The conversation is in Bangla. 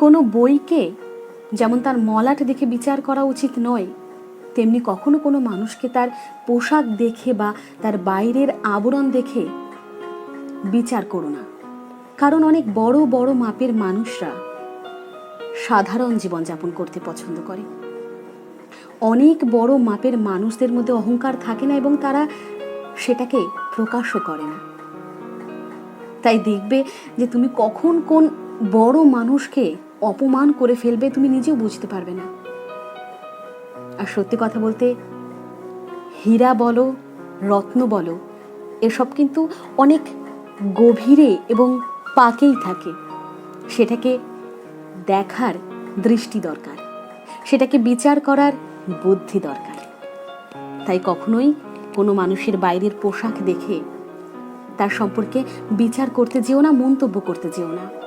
কোনো বইকে যেমন তার মলাট দেখে বিচার করা উচিত নয়, তেমনি কখনো কোনো মানুষকে তার পোশাক দেখে বা তার বাইরের আবরণ দেখে বিচার করো না। কারণ অনেক বড় বড় মাপের মানুষরা সাধারণ জীবনযাপন করতে পছন্দ করে। অনেক বড় মাপের মানুষদের মধ্যে অহংকার থাকে না এবং তারা সেটাকে প্রকাশও করে না। তাই দেখবে যে তুমি কখন কোন বড় মানুষকে অপমান করে ফেলবে তুমি নিজেও বুঝতে পারবে না। আর সত্যি কথা বলতে, হীরা বলো, রত্ন বলো, এসব কিন্তু অনেক গভীরে এবং পাকেই থাকে। সেটাকে দেখার দৃষ্টি দরকার, সেটাকে বিচার করার বুদ্ধি দরকার। তাই কখনোই কোনো মানুষের বাইরের পোশাক দেখে তার সম্পর্কে বিচার করতে যেও না, মন্তব্য করতে যেও না।